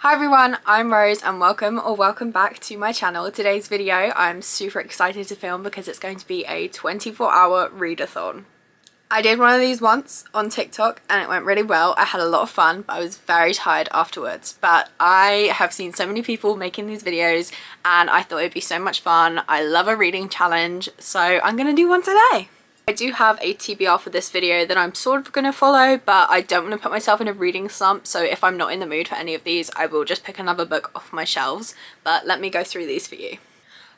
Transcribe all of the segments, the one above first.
Hi everyone, I'm Rose and welcome back to my channel. Today's video I'm super excited to film because it's going to be a 24-hour readathon. I did one of these once on TikTok and it went really well. I had a lot of fun, but I was very tired afterwards. But I have seen so many people making these videos and I thought it'd be so much fun. I love a reading challenge, so I'm gonna do one today. I do have a TBR for this video that I'm sort of going to follow, but I don't want to put myself in a reading slump, so if I'm not in the mood for any of these, I will just pick another book off my shelves. But let me go through these for you.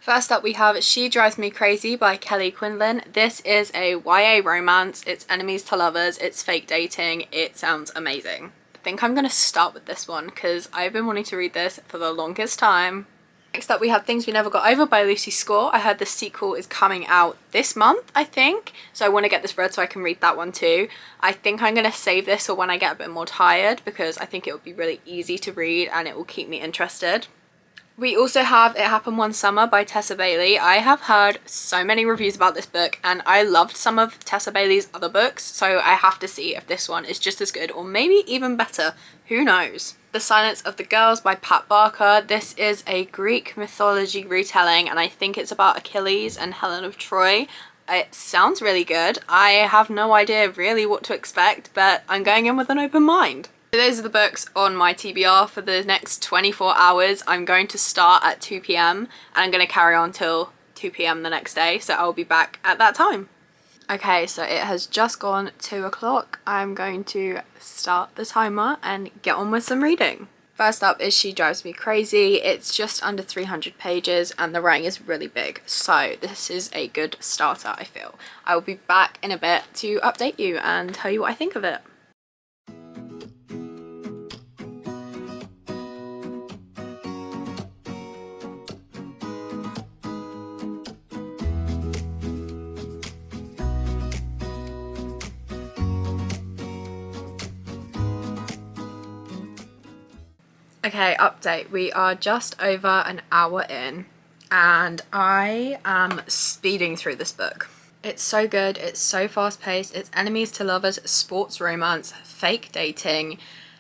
First up we have She Drives Me Crazy by Kelly Quinlan. This is a YA romance. It's enemies to lovers, it's fake dating. It sounds amazing. I think I'm going to start with this one because I've been wanting to read this for the longest time. Next up we have Things We Never Got Over by Lucy Score. I heard the sequel is coming out this month, I think, so I want to get this read so I can read that one too. I think I'm going to save this for when I get a bit more tired because I think it will be really easy to read and it will keep me interested. We also have It Happened One Summer by Tessa Bailey. I have heard so many reviews about this book and I loved some of Tessa Bailey's other books, so I have to see if this one is just as good or maybe even better. Who knows? The Silence of the Girls by Pat Barker. This is a Greek mythology retelling and I think it's about Achilles and Helen of Troy. It sounds really good. I have no idea really what to expect, but I'm going in with an open mind. So those are the books on my TBR for the next 24 hours. I'm going to start at 2 p.m. and I'm going to carry on till 2 p.m. the next day, so I'll be back at that time. Okay, so it has just gone 2 o'clock. I'm going to start the timer and get on with some reading. First up is She Drives Me Crazy. It's just under 300 pages and the writing is really big, so this is a good starter, I feel. I will be back in a bit to update you and tell you what I think of it. Okay, update. We are just over an hour in and I am speeding through this book. It's so good, it's so fast paced, it's enemies to lovers, sports romance, fake dating,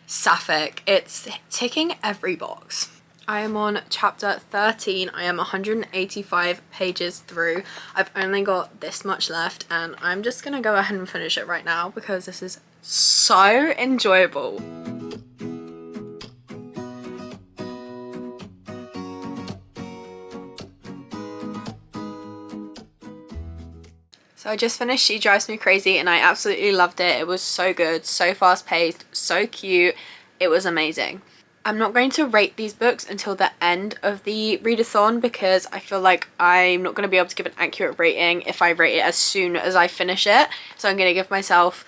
sapphic. It's ticking every box. I am on chapter 13. I am 185 pages through. I've only got this much left and I'm just gonna go ahead and finish it right now because this is so enjoyable. So I just finished She Drives Me Crazy and I absolutely loved it. It was so good, so fast paced, so cute. It was amazing. I'm not going to rate these books until the end of the readathon because I feel like I'm not going to be able to give an accurate rating if I rate it as soon as I finish it. So I'm going to give myself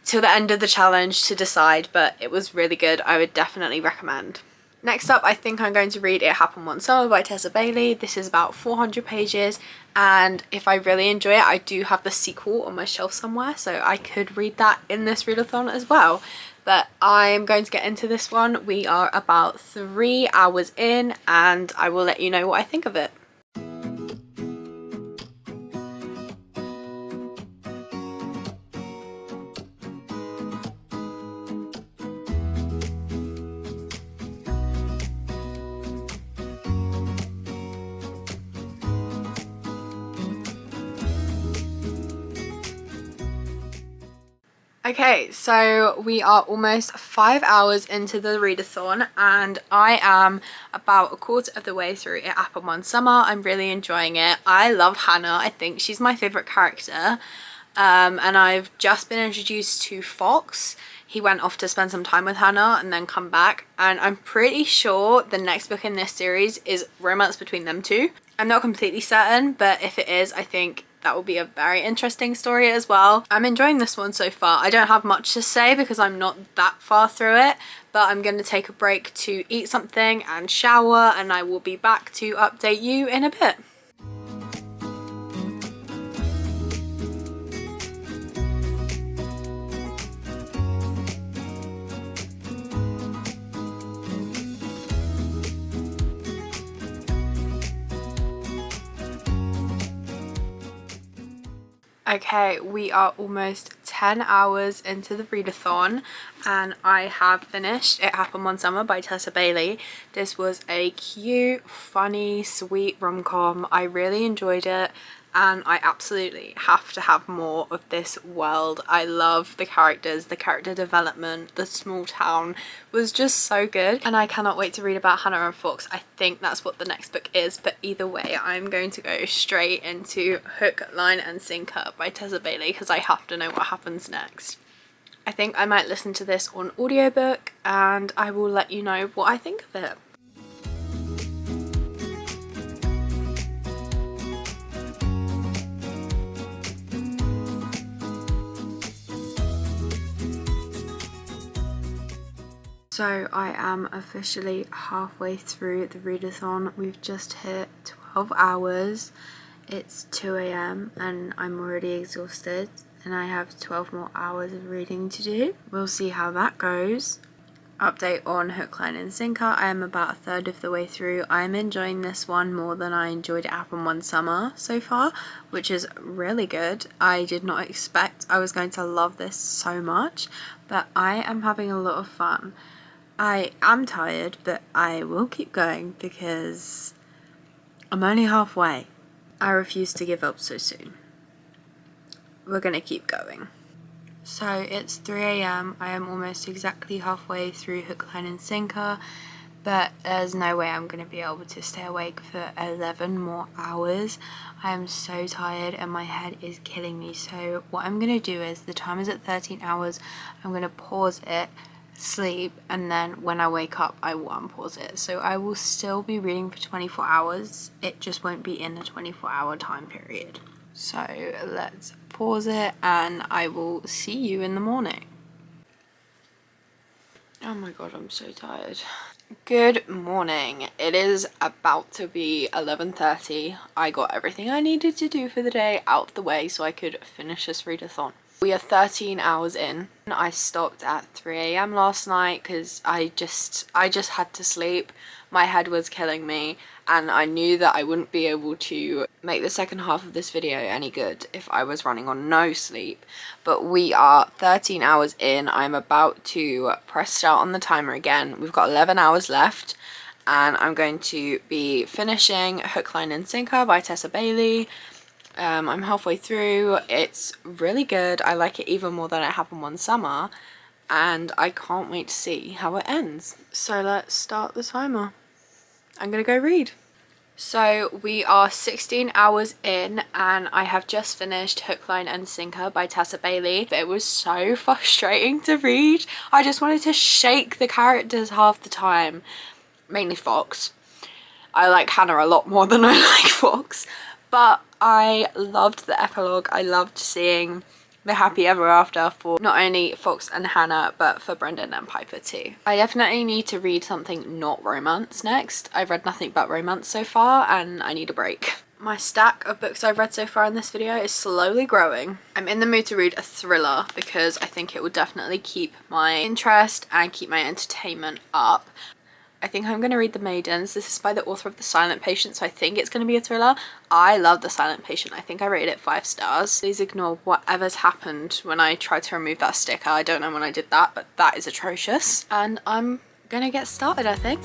till the end of the challenge to decide, but it was really good. I would definitely recommend. Next up, I think I'm going to read It Happened One Summer by Tessa Bailey. This is about 400 pages and if I really enjoy it, I do have the sequel on my shelf somewhere, so I could read that in this readathon as well. But I am going to get into this one. We are about 3 hours in and I will let you know what I think of it. Okay, so we are almost 5 hours into the readathon and I am about a quarter of the way through It Happened One Summer. I'm really enjoying it. I love Hannah. I think she's my favourite character. And I've just been introduced to Fox. He went off to spend some time with Hannah and then come back. And I'm pretty sure the next book in this series is romance between them two. I'm not completely certain, but if it is, I think that will be a very interesting story as well. I'm enjoying this one so far. I don't have much to say because I'm not that far through it, but I'm going to take a break to eat something and shower and I will be back to update you in a bit. Okay, we are almost 10 hours into the readathon and I have finished It Happened One Summer by Tessa Bailey. This was a cute, funny, sweet rom-com. I really enjoyed it and I absolutely have to have more of this world. I love the characters, the character development, the small town was just so good and I cannot wait to read about Hannah and Fox. I think that's what the next book is, but either way I'm going to go straight into Hook, Line and Sinker by Tessa Bailey because I have to know what happens next. I think I might listen to this on audiobook and I will let you know what I think of it. So I am officially halfway through the readathon. We've just hit 12 hours. It's 2 AM and I'm already exhausted and I have 12 more hours of reading to do. We'll see how that goes. Update on Hook, Line and Sinker. I am about a third of the way through. I am enjoying this one more than I enjoyed It Happened One Summer so far, which is really good. I did not expect I was going to love this so much, but I am having a lot of fun. I am tired, but I will keep going because I'm only halfway. I refuse to give up so soon. We're gonna keep going. So it's 3 AM. I am almost exactly halfway through Hook, Line and Sinker, but there's no way I'm gonna be able to stay awake for 11 more hours. I am so tired and my head is killing me. So what I'm gonna do is, the time is at 13 hours, I'm gonna pause it, sleep, and then when I wake up I will unpause it. So I will still be reading for 24 hours, it just won't be in a 24-hour time period. So let's pause it and I will see you in the morning. Oh my god, I'm so tired. Good morning. It is about to be 11:30. I got everything I needed to do for the day out of the way so I could finish this readathon. We are 13 hours in. I stopped at 3 AM last night because I just had to sleep. My head was killing me and I knew that I wouldn't be able to make the second half of this video any good if I was running on no sleep. But we are 13 hours in. I'm about to press start on the timer again. We've got 11 hours left and I'm going to be finishing Hook, Line and Sinker by Tessa Bailey. I'm halfway through. It's really good. I like it even more than It Happened One Summer and I can't wait to see how it ends. So let's start the timer. I'm gonna go read. So we are 16 hours in and I have just finished Hook, Line and Sinker by Tessa Bailey. It was so frustrating to read. I just wanted to shake the characters half the time. Mainly Fox. I like Hannah a lot more than I like Fox. But I loved the epilogue. I loved seeing the happy ever after for not only Fox and Hannah, but for Brendan and Piper too. I definitely need to read something not romance next. I've read nothing but romance so far and I need a break. My stack of books I've read so far in this video is slowly growing. I'm in the mood to read a thriller because I think it will definitely keep my interest and keep my entertainment up. I think I'm going to read The Maidens. This is by the author of The Silent Patient, so I think it's going to be a thriller. I love The Silent Patient. I think I rated it 5 stars. Please ignore whatever's happened when I tried to remove that sticker. I don't know when I did that, but that is atrocious. And I'm going to get started, I think.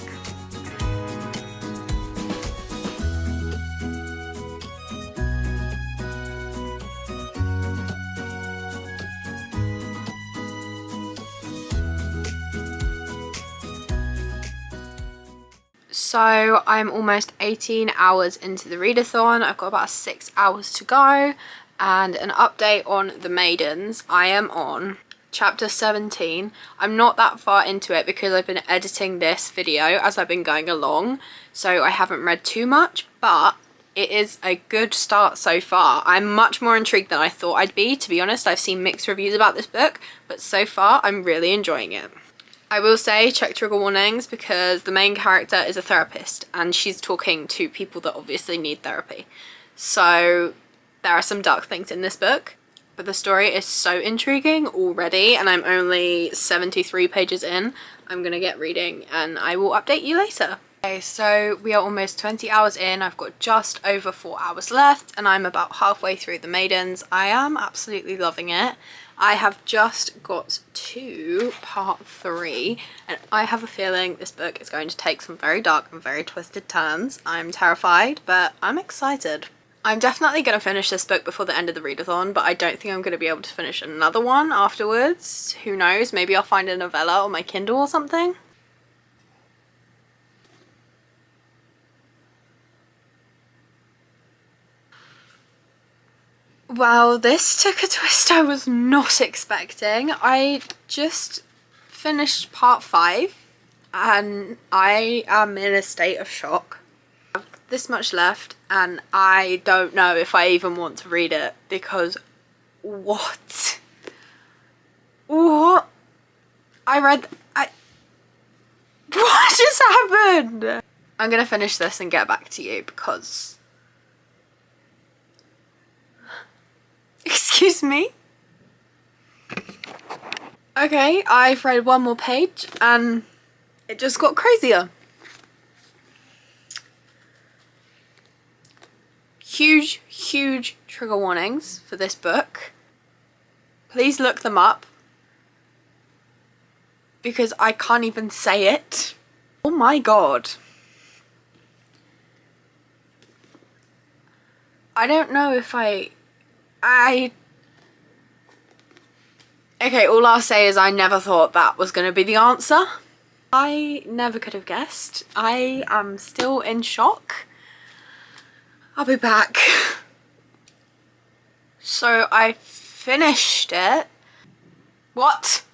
So I'm almost 18 hours into the readathon. I've got about 6 hours to go. And an update on The Maidens. I am on chapter 17. I'm not that far into it because I've been editing this video as I've been going along. So I haven't read too much, but it is a good start so far. I'm much more intrigued than I thought I'd be, to be honest. I've seen mixed reviews about this book, but so far I'm really enjoying it. I will say check trigger warnings because the main character is a therapist and she's talking to people that obviously need therapy. So there are some dark things in this book, but the story is so intriguing already and I'm only 73 pages in. I'm gonna get reading and I will update you later. Okay, so we are almost 20 hours in. I've got just over 4 hours left and I'm about halfway through The Maidens. I am absolutely loving it. I have just got to part 3 and I have a feeling this book is going to take some very dark and very twisted turns. I'm terrified, but I'm excited. I'm definitely going to finish this book before the end of the readathon, but I don't think I'm going to be able to finish another one afterwards. Who knows? Maybe I'll find a novella on my Kindle or something. Wow, this took a twist I was not expecting. I just finished part 5 and I am in a state of shock. I have this much left and I don't know if I even want to read it because what? What? What just happened? I'm gonna finish this and get back to you because... Excuse me? Okay, I've read one more page and it just got crazier. Huge, huge trigger warnings for this book. Please look them up because I can't even say it. Oh my god. I don't know if Okay, all I'll say is I never thought that was going to be the answer. I never could have guessed. I am still in shock. I'll be back. So I finished it. What?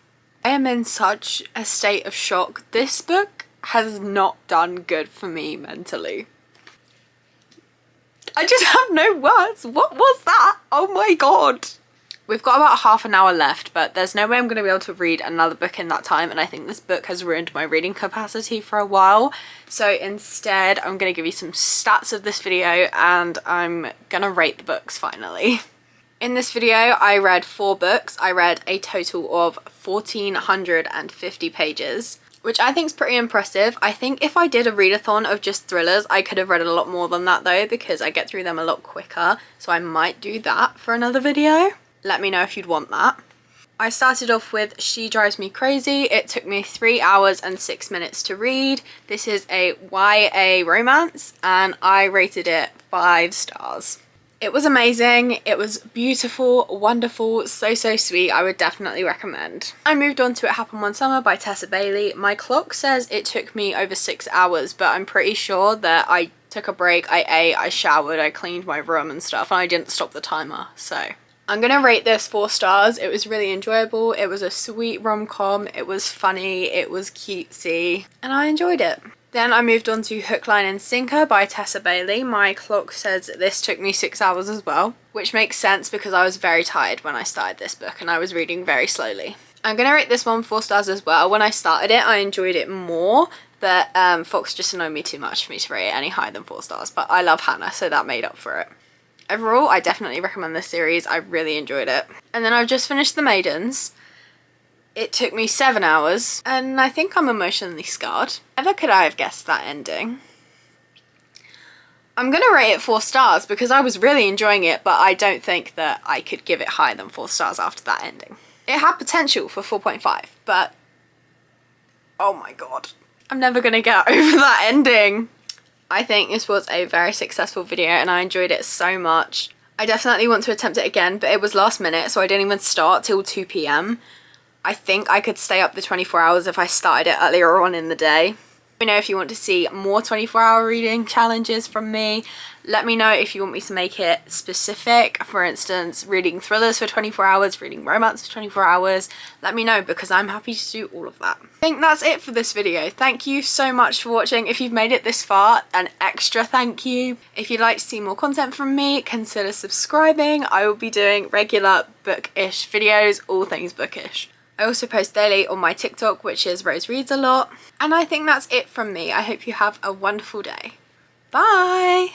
I am in such a state of shock. This book has not done good for me mentally. I just have no words. What was that? Oh my god. We've got about half an hour left, but there's no way I'm going to be able to read another book in that time, and I think this book has ruined my reading capacity for a while. So instead, I'm going to give you some stats of this video and I'm going to rate the books finally. In this video, I read 4 books. I read a total of 1,450 pages, which I think is pretty impressive. I think if I did a readathon of just thrillers, I could have read a lot more than that though, because I get through them a lot quicker. So I might do that for another video. Let me know if you'd want that. I started off with She Drives Me Crazy. It took me 3 hours and 6 minutes to read. This is a YA romance and I rated it 5 stars. It was amazing. It was beautiful, wonderful, so sweet. I would definitely recommend. I moved on to It Happened One Summer by Tessa Bailey. My clock says it took me over 6 hours, but I'm pretty sure that I took a break, I ate, I showered, I cleaned my room and stuff, and I didn't stop the timer, so. I'm gonna rate this 4 stars. It was really enjoyable. It was a sweet rom-com. It was funny. It was cutesy, and I enjoyed it. Then I moved on to Hook, Line and Sinker by Tessa Bailey. My clock says this took me 6 hours as well, which makes sense because I was very tired when I started this book and I was reading very slowly. I'm gonna rate this one 4 stars as well. When I started it, I enjoyed it more, but Fox just annoyed me too much for me to rate it any higher than 4 stars, but I love Hannah, so that made up for it. Overall, I definitely recommend this series. I really enjoyed it. And then I've just finished The Maidens. It took me 7 hours, and I think I'm emotionally scarred. Never could I have guessed that ending. I'm gonna rate it 4 stars because I was really enjoying it, but I don't think that I could give it higher than 4 stars after that ending. It had potential for 4.5, but oh my god. I'm never gonna get over that ending. I think this was a very successful video and I enjoyed it so much. I definitely want to attempt it again, but it was last minute, so I didn't even start till 2 PM. I think I could stay up the 24 hours if I started it earlier on in the day. Let me know if you want to see more 24-hour reading challenges from me. Let me know if you want me to make it specific. For instance, reading thrillers for 24 hours, reading romance for 24 hours. Let me know because I'm happy to do all of that. I think that's it for this video. Thank you so much for watching. If you've made it this far, an extra thank you. If you'd like to see more content from me, consider subscribing. I will be doing regular bookish videos, all things bookish. I also post daily on my TikTok, which is Rose Reads a Lot. And I think that's it from me. I hope you have a wonderful day. Bye!